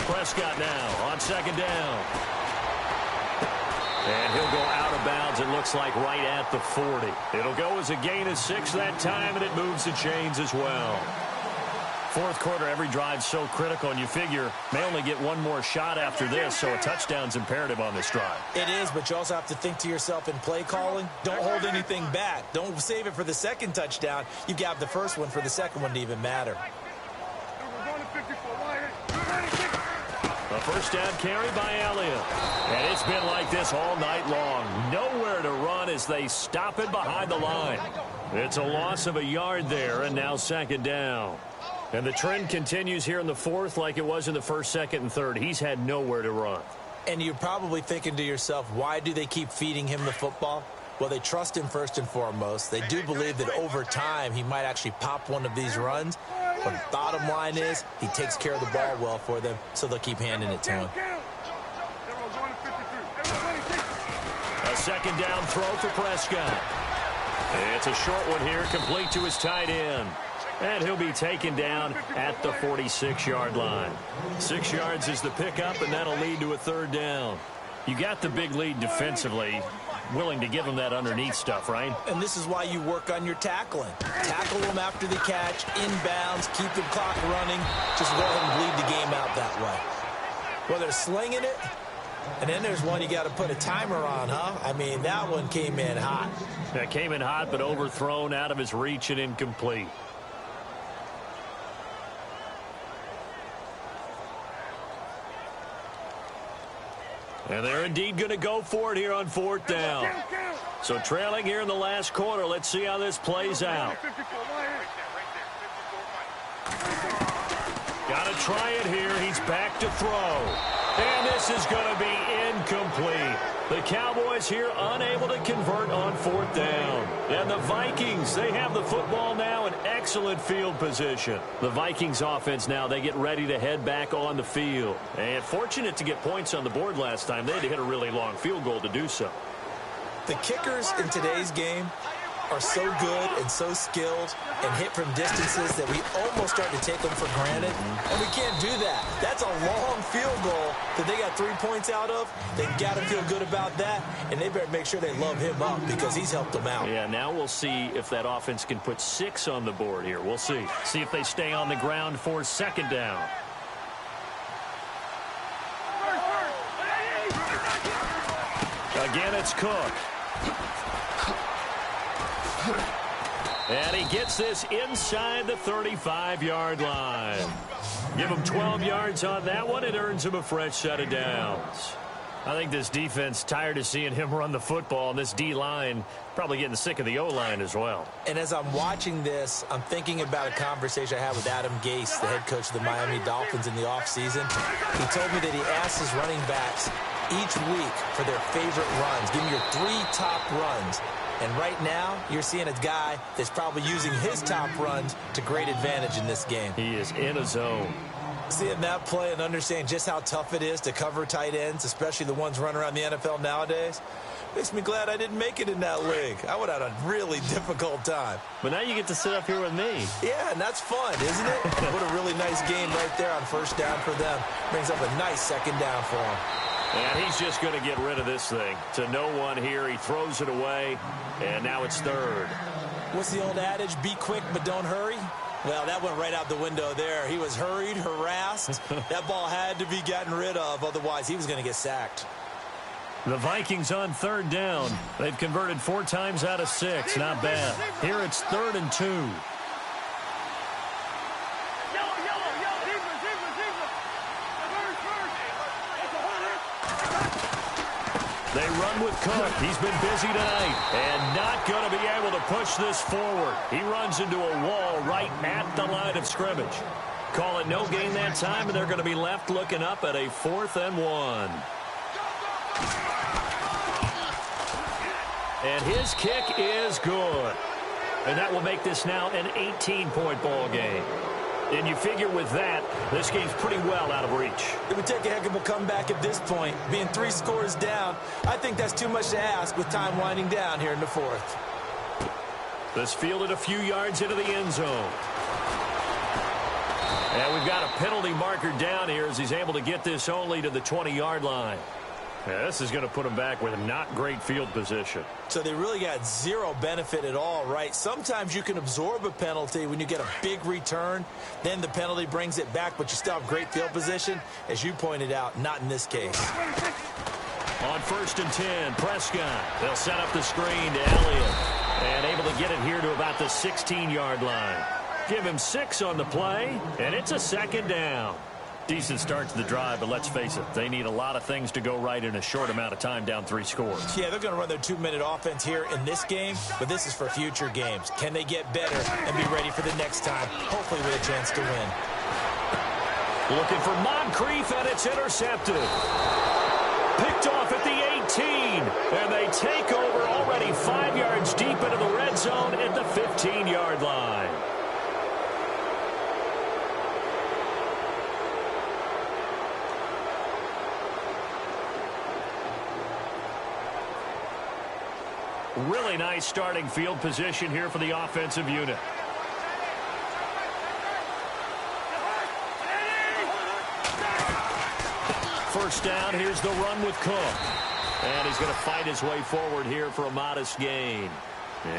Prescott now on 2nd down. And he'll go out of bounds, it looks like, right at the 40. It'll go as a gain of 6 that time, and it moves the chains as well. 4th quarter, every drive's so critical, and you figure may only get one more shot after this, so a touchdown's imperative on this drive. It is, but you also have to think to yourself in play calling, don't hold anything back. Don't save it for the 2nd touchdown. You got the 1st one for the 2nd one to even matter. A first down carry by Elliott. And it's been like this all night long. Nowhere to run as they stop it behind the line. It's a loss of a yard there, and now second down. And the trend continues here in the fourth like it was in the first, second, and third. He's had nowhere to run. And you're probably thinking to yourself, why do they keep feeding him the football? Well, they trust him first and foremost. They do believe that over time he might actually pop one of these runs. But the bottom line is he takes care of the ball well for them, so they'll keep handing it to him. A second down throw for Prescott. It's a short one here, complete to his tight end. And he'll be taken down at the 46-yard line. 6 yards is the pickup, and that'll lead to a third down. You got the big lead defensively. Willing to give him that underneath stuff, right? And this is why you work on your tackling. Tackle them after the catch, inbounds, keep the clock running. Just go ahead and bleed the game out that way. Well, they're slinging it. And then there's one you got to put a timer on, huh? I mean, that one came in hot. That came in hot, but overthrown, out of his reach, and incomplete. And they're indeed going to go for it here on fourth down. So trailing here in the last quarter. Let's see how this plays out. Got to try it here. He's back to throw. And this is going to be incomplete. The Cowboys here unable to convert on fourth down. And the Vikings, they have the football now in excellent field position. The Vikings offense now, they get ready to head back on the field. And fortunate to get points on the board last time. They had to hit a really long field goal to do so. The kickers in today's game are so good and so skilled and hit from distances that we almost start to take them for granted. And we can't do that. That's a long field goal that they got 3 points out of. They've got to feel good about that, and they better make sure they love him up because he's helped them out. Yeah, now we'll see if that offense can put 6 on the board here. We'll see. See if they stay on the ground for second down. Again, it's Cook. And he gets this inside the 35-yard line. Give him 12 yards on that one. It earns him a fresh set of downs. I think this defense tired of seeing him run the football, and this D-line probably getting sick of the O-line as well. And as I'm watching this, I'm thinking about a conversation I had with Adam Gase, the head coach of the Miami Dolphins in the offseason. He told me that he asked his running backs each week for their favorite runs. Give me your 3 top runs. And right now, you're seeing a guy that's probably using his top runs to great advantage in this game. He is in a zone. Seeing that play and understanding just how tough it is to cover tight ends, especially the ones running around the NFL nowadays, makes me glad I didn't make it in that league. I would have had a really difficult time. But now you get to sit up here with me. Yeah, and that's fun, isn't it? What a really nice game right there on first down for them. Brings up a nice second down for them. And he's just going to get rid of this thing. To no one here. He throws it away, and now it's third. What's the old adage? Be quick, but don't hurry? Well, that went right out the window there. He was hurried, harassed. That ball had to be gotten rid of. Otherwise, he was going to get sacked. The Vikings on third down. They've converted 4 times out of 6. Not bad. Here it's 3rd and 2. They run with Cook. He's been busy tonight and not going to be able to push this forward. He runs into a wall right at the line of scrimmage. Call it no gain that time, and they're going to be left looking up at a 4th and 1. And his kick is good. And that will make this now an 18-point ball game. And you figure with that, this game's pretty well out of reach. It would take a heck of a comeback at this point. Being 3 scores down, I think that's too much to ask with time winding down here in the 4th. This fielded a few yards into the end zone. And we've got a penalty marker down here as he's able to get this only to the 20-yard line. Yeah, this is going to put him back with not great field position. So they really got zero benefit at all, right? Sometimes you can absorb a penalty when you get a big return. Then the penalty brings it back, but you still have great field position. As you pointed out, not in this case. On 1st and 10, Prescott. They'll set up the screen to Elliott. And able to get it here to about the 16-yard line. Give him 6 on the play, and it's a second down. Decent start to the drive, but let's face it, they need a lot of things to go right in a short amount of time, down 3 scores. Yeah, they're going to run their 2-minute offense here in this game, but this is for future games. Can they get better and be ready for the next time, hopefully with a chance to win? Looking for Moncrief, and it's intercepted. Picked off at the 18, and they take over already 5 yards deep into the red zone at the 15-yard line. Really nice starting field position here for the offensive unit. First down, here's the run with Cook. And he's going to fight his way forward here for a modest gain.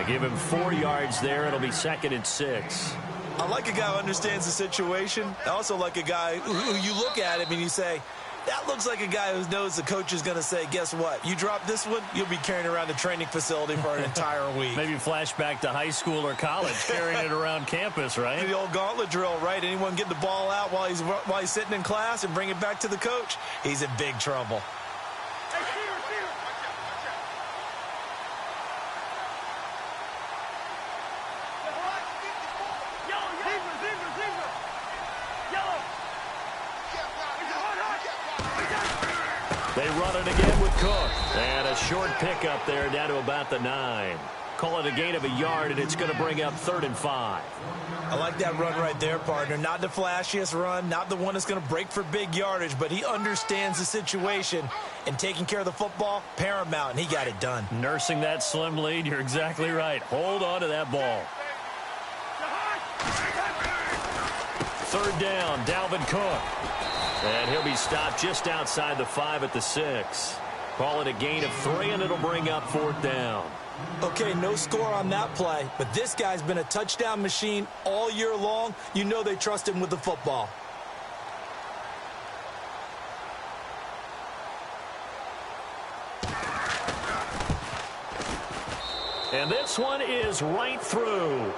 Give him 4 yards there. It'll be 2nd and 6. I like a guy who understands the situation. I also like a guy who you look at him and you say, that looks like a guy who knows the coach is going to say, guess what? You drop this one, you'll be carrying around the training facility for an entire week. Maybe flashback to high school or college, carrying it around campus, right? The old gauntlet drill, right? Anyone get the ball out while he's sitting in class and bring it back to the coach? He's in big trouble. They run it again with Cook. And a short pickup there down to about the 9. Call it a gain of a yard, and it's going to bring up 3rd and 5. I like that run right there, partner. Not the flashiest run, not the one that's going to break for big yardage, but he understands the situation, and taking care of the football, paramount, and he got it done. Nursing that slim lead, you're exactly right. Hold on to that ball. 3rd down, Dalvin Cook. And he'll be stopped just outside the 5 at the 6. Call it a gain of 3, and it'll bring up 4th down. Okay, no score on that play, but this guy's been a touchdown machine all year long. You know they trust him with the football. And this one is right through.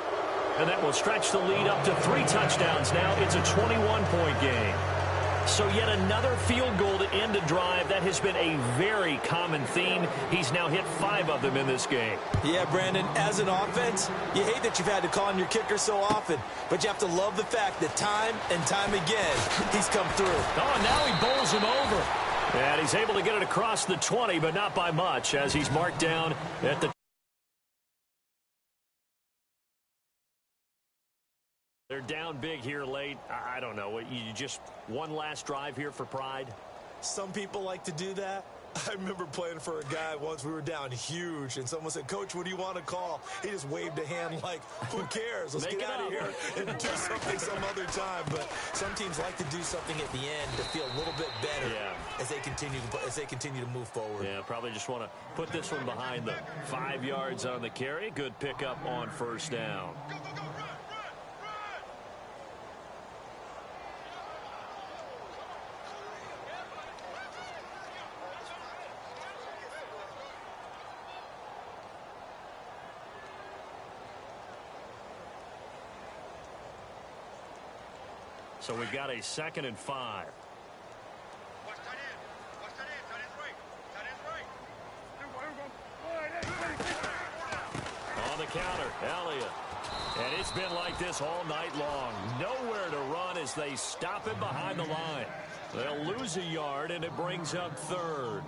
And that will stretch the lead up to 3 touchdowns now. It's a 21-point game. So yet another field goal to end a drive. That has been a very common theme. He's now hit 5 of them in this game. Yeah, Brandon, as an offense, you hate that you've had to call on your kicker so often, but you have to love the fact that time and time again, he's come through. Oh, and now he bowls him over. And he's able to get it across the 20, but not by much, as he's marked down at the... They're down big here late. I don't know. You just one last drive here for pride? Some people like to do that. I remember playing for a guy once. We were down huge, and someone said, Coach, what do you want to call? He just waved a hand like, who cares? Let's get out of here and do something some other time. But some teams like to do something at the end to feel a little bit better as they continue to move forward. Yeah, probably just want to put this one behind them. 5 yards on the carry. Good pickup on 1st down. So we've got a 2nd and 5. On the counter, Elliott. And it's been like this all night long. Nowhere to run as they stop him behind the line. They'll lose a yard, and it brings up 3rd.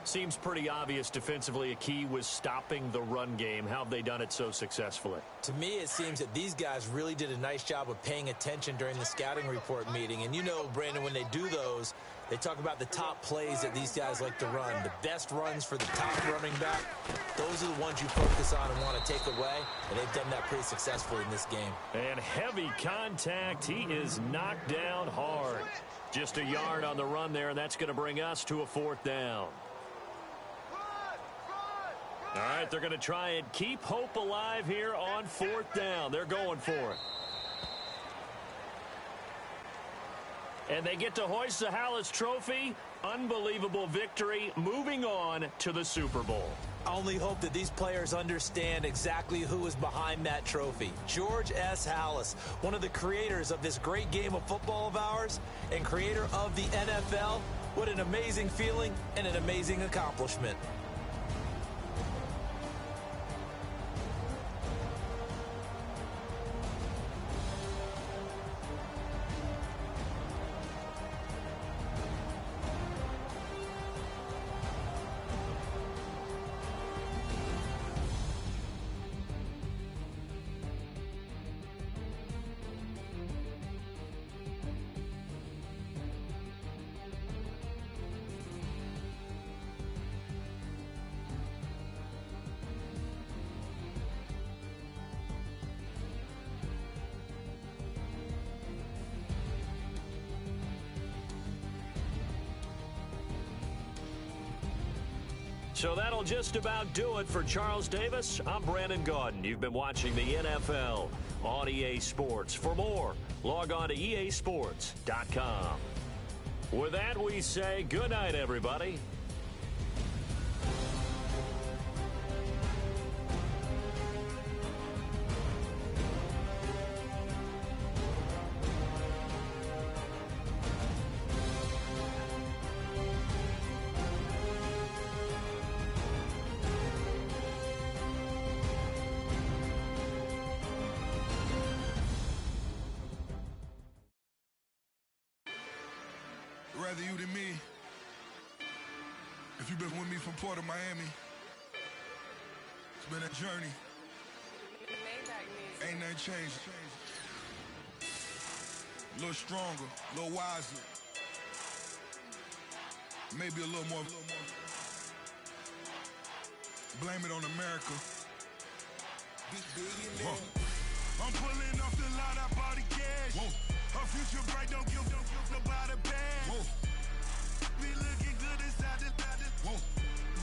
Seems pretty obvious defensively a key was stopping the run game. How have they done it so successfully? To me, it seems that these guys really did a nice job of paying attention during the scouting report meeting. And you know, Brandon, when they do those, they talk about the top plays that these guys like to run. The best runs for the top running back, those are the ones you focus on and want to take away. And they've done that pretty successfully in this game. And heavy contact. He is knocked down hard. Just a yard on the run there, and that's going to bring us to a 4th down. All right, they're going to try and keep hope alive here on 4th down. They're going for it. And they get to hoist the Hallis Trophy. Unbelievable victory, moving on to the Super Bowl. only hope that these players understand exactly who is behind that trophy. George S. Halas, one of the creators of this great game of football of ours and creator of the NFL. What an amazing feeling and an amazing accomplishment. So that'll just about do it for Charles Davis. I'm Brandon Gaudin. You've been watching the NFL on EA Sports. For more, log on to easports.com. With that, we say good night, everybody. Rather you than me. If you've been with me from Port of Miami, it's been a journey. Ain't nothing changed. A little stronger, a little wiser. Maybe a little more. Blame it on America. I'm pulling off the lot, I bought the cash. Whoa. Her future bright, don't give nobody bad. Whoa. Be looking good inside the whoa.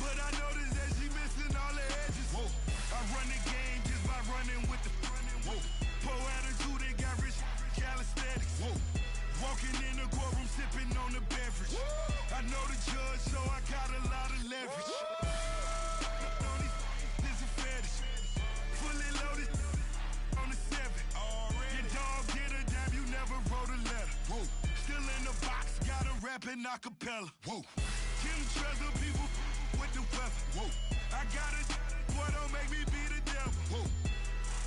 But I noticed that she missing all the edges. Whoa. I run the game just by running with the whoa. Poor attitude, they got rich calisthenics. Whoa. Walking in the courtroom, sipping on the beverage. Whoa. I know the judge, so I got a lot of leverage. This is a fetish. Fully loaded on the 7. Your dog get a dime, you never wrote a letter. Whoa. Still in the box, got a rapping acapella. Whoa. Kim Trezor, people with the weapon. Whoa. I got a boy, don't make me be the devil. Whoa.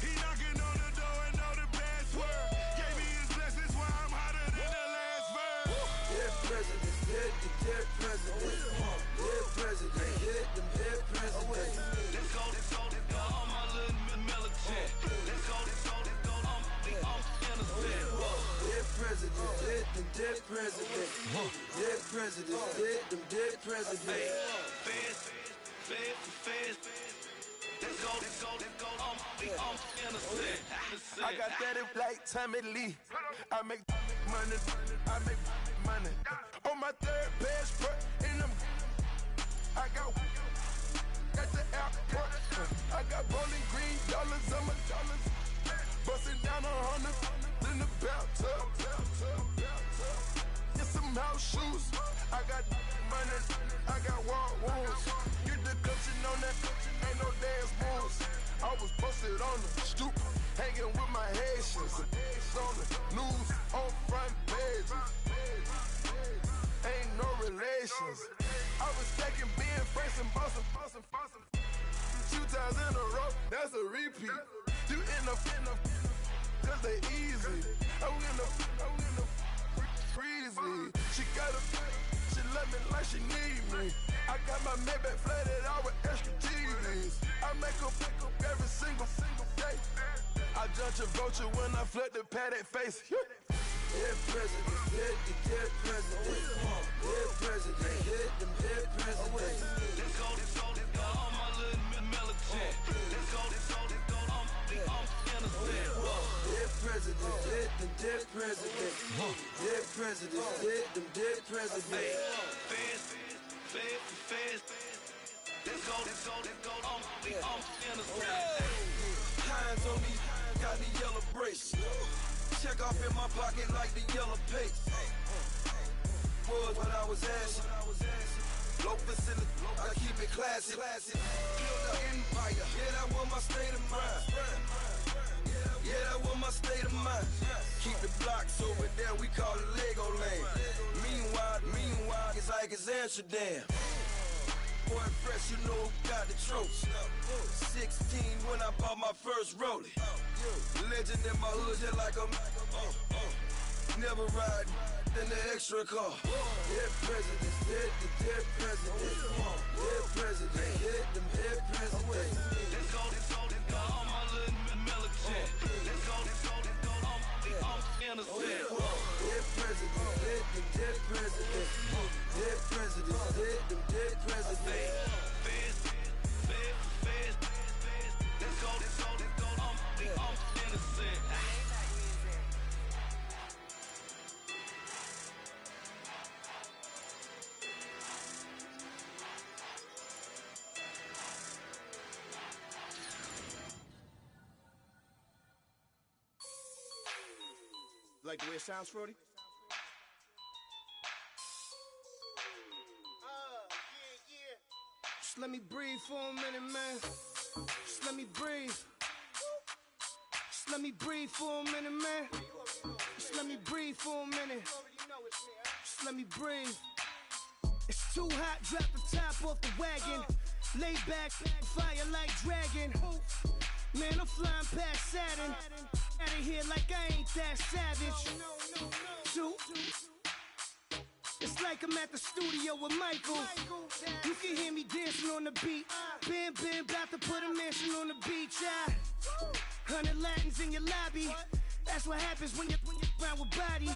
He knocking on the door and know the password. Gave me his blessings while I'm hotter than the last verse. Dead presidents, dead presidents. Dead presidents, dead presidents. Let's go, all my little militant. Let's go, I'm innocent. Dead presidents, dead presidents. Dead presidents, dead presidents. Fast. Let's go, I'm innocent. I got that like Tommy Lee. I make money. On my third passport, and I got at the airport. I got bowling green dollars on my dollars. Busting down 100 in the bathtub. Get some house shoes. I got money. I got war wounds. Get the coaching on that. Ain't no dance moves. I was posted on the stoop, hanging with my Haitians. On the news, on front pages. Ain't no relations. I was stacking being Franks and Boston. 2 times in a row, that's a repeat. You end up, cause they easy. I'm in the freezy. She love me like she need me. I got my Maybach flooded out with extra TVs. I make her pick up every single day. I judge a vulture when I flood the Paddock face. Dead presidents, dead presidents. Dead presidents, dead presidents. Let's go, all my little militant. Let's go, I'm innocent. Dead presidents, dead presidents. Dead presidents, dead presidents. Fast. Let's go, I'm innocent. Hands on me, got the yellow brace. Check off in my pocket like the yellow paste. Was what I was asking. Loafers in the, I keep it classy. Build an empire, yeah, that was my state of mind. Yeah, that was my state of mind. Keep the blocks over there, we call it Lego Land. Meanwhile, it's like it's Amsterdam. Boy fresh, you know who got the tropes. 16 when I bought my first rollie. Legend in my hood, just like a never ride in the extra car. Dead presidents, dead presidents. Dead presidents, dead presidents. Let's go, all my little militant. Let's go, I'm innocent. Dead presidents, dead presidents. Dead presidents, dead presidents. Feds. Let's go, I'm innocent. Like the way it sounds, Frody? Just let me breathe for a minute, man. Just let me breathe. Just let me breathe for a minute, man. Just let me breathe for a minute. Just let me breathe. It's too hot, drop the top off the wagon. Lay back, fire like dragon. Man, I'm flying past Saturn. Out of here like I ain't that savage. Two. It's like I'm at the studio with Michael. You can hear me dancing on the beat. Ben, about to put a mansion on the beach. 100 Latins in your lobby. That's what happens when you're around with body.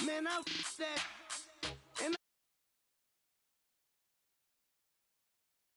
Man, I that